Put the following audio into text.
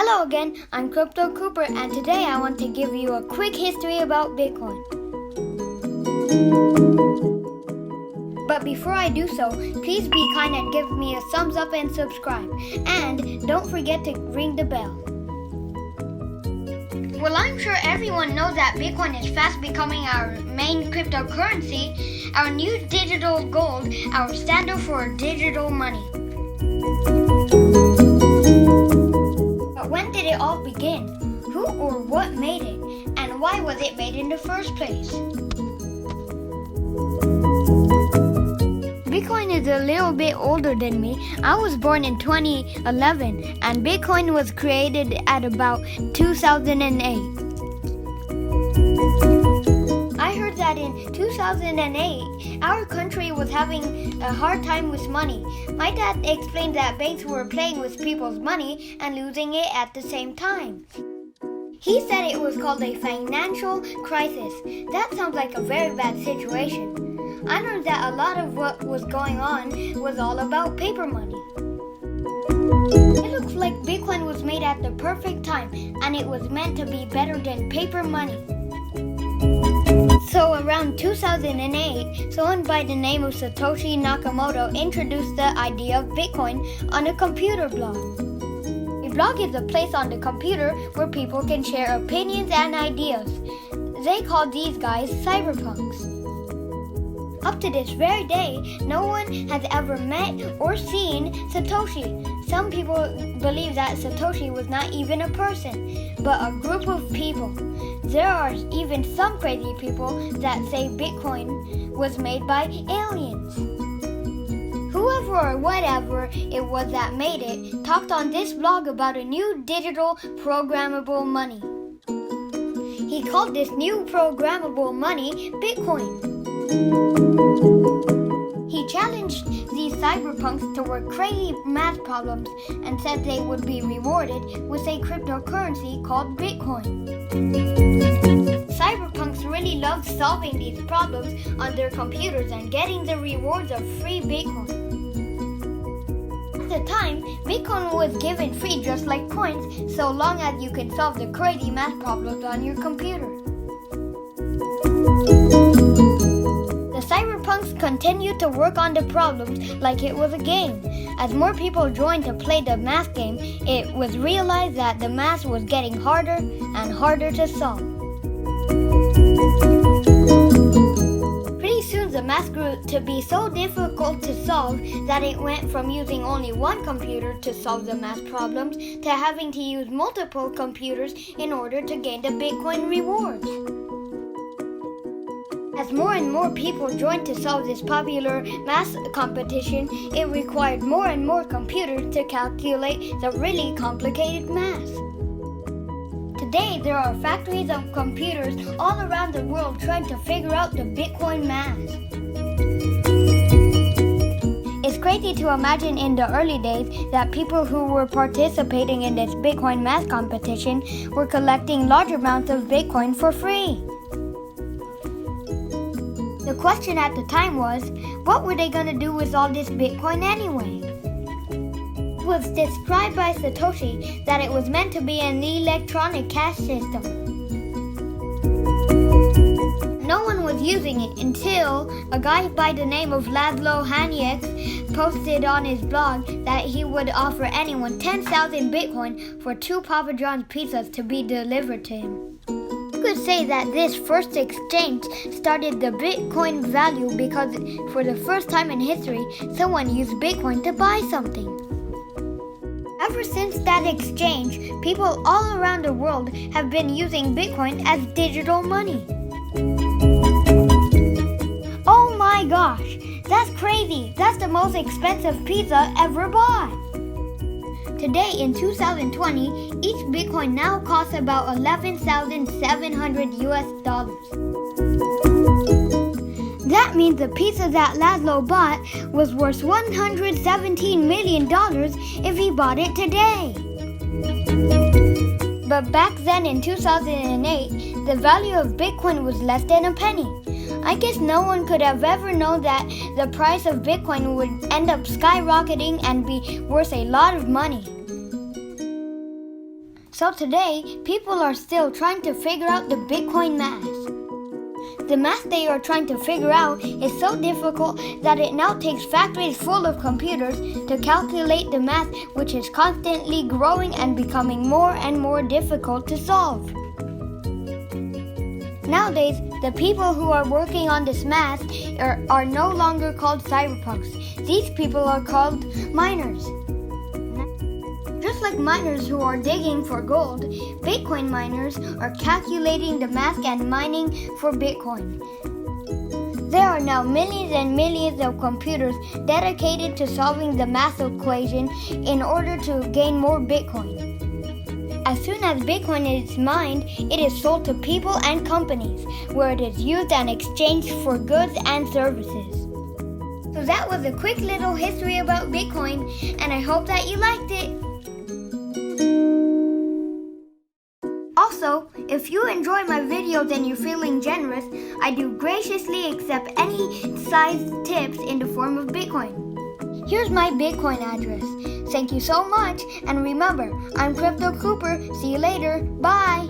Hello again, I'm CryptoCooper, and today I want to give you a quick history about Bitcoin. But before I do so, please be kind and give me a thumbs up and subscribe. And don't forget to ring the bell. Well, I'm sure everyone knows that Bitcoin is fast becoming our main cryptocurrency, our new digital gold, our standard for digital money. But when did it all begin? Who or what made it? And why was it made in the first place? Bitcoin is a little bit older than me. I was born in 2011 and Bitcoin was created at about 2008. I heard that in 2008, our country was having a hard time with money. My dad explained that banks were playing with people's money and losing it at the same time. He said it was called a financial crisis. That sounds like a very bad situation. I learned that a lot of what was going on was all about paper money. It looks like Bitcoin was made at the perfect time, and it was meant to be better than paper money. So around 2008, someone by the name of Satoshi Nakamoto introduced the idea of Bitcoin on a computer blog. A blog is a place on the computer where people can share opinions and ideas. They call these guys cyberpunks. Up to this very day, no one has ever met or seen Satoshi. Some people believe that Satoshi was not even a person, but a group of people. There are even some crazy people that say Bitcoin was made by aliens. Whoever or whatever it was that made it talked on this blog about a new digital programmable money. He called this new programmable money Bitcoin. He challenged these cyberpunks to work crazy math problems and said they would be rewarded with a cryptocurrency called Bitcoin. Cyberpunks really loved solving these problems on their computers and getting the rewards of free Bitcoin. At the time, Bitcoin was given free just like coins, so long as you can solve the crazy math problems on your computer. The cyberpunks continued to work on the problems like it was a game. As more people joined to play the math game, it was realized that the math was getting harder and harder to solve. Pretty soon the math grew to be so difficult to solve that it went from using only one computer to solve the math problems to having to use multiple computers in order to gain the Bitcoin rewards. As more and more people joined to solve this popular math competition, it required more and more computers to calculate the really complicated math. Today, there are factories of computers all around the world trying to figure out the Bitcoin math. It's crazy to imagine in the early days that people who were participating in this Bitcoin math competition were collecting large amounts of Bitcoin for free. The question at the time was, what were they going to do with all this Bitcoin anyway? It was described by Satoshi that it was meant to be an electronic cash system. No one was using it until a guy by the name of Laszlo Hanyecz posted on his blog that he would offer anyone 10,000 Bitcoin for 2 Papa John's pizzas to be delivered to him. You could say that this first exchange started the Bitcoin value because for the first time in history, someone used Bitcoin to buy something. Ever since that exchange, people all around the world have been using Bitcoin as digital money. Oh my gosh, that's crazy! That's the most expensive pizza ever bought! Today, in 2020, each Bitcoin now costs about $11,700 US. That means the pizza that Laszlo bought was worth $117 million if he bought it today. But back then in 2008, the value of Bitcoin was less than a penny. I guess no one could have ever known that the price of Bitcoin would end up skyrocketing and be worth a lot of money. So today, people are still trying to figure out the Bitcoin math. The math they are trying to figure out is so difficult that it now takes factories full of computers to calculate the math, which is constantly growing and becoming more and more difficult to solve. Nowadays, the people who are working on this math are no longer called cyberpunks. These people are called miners. Just like miners who are digging for gold, Bitcoin miners are calculating the math and mining for Bitcoin. There are now millions and millions of computers dedicated to solving the math equation in order to gain more Bitcoin. As soon as Bitcoin is mined, it is sold to people and companies, where it is used and exchanged for goods and services. So that was a quick little history about Bitcoin, and I hope that you liked it. Also, if you enjoy my videos and you're feeling generous, I do graciously accept any size tips in the form of Bitcoin. Here's my Bitcoin address. Thank you so much, and remember, I'm CryptoCooper. See you later. Bye!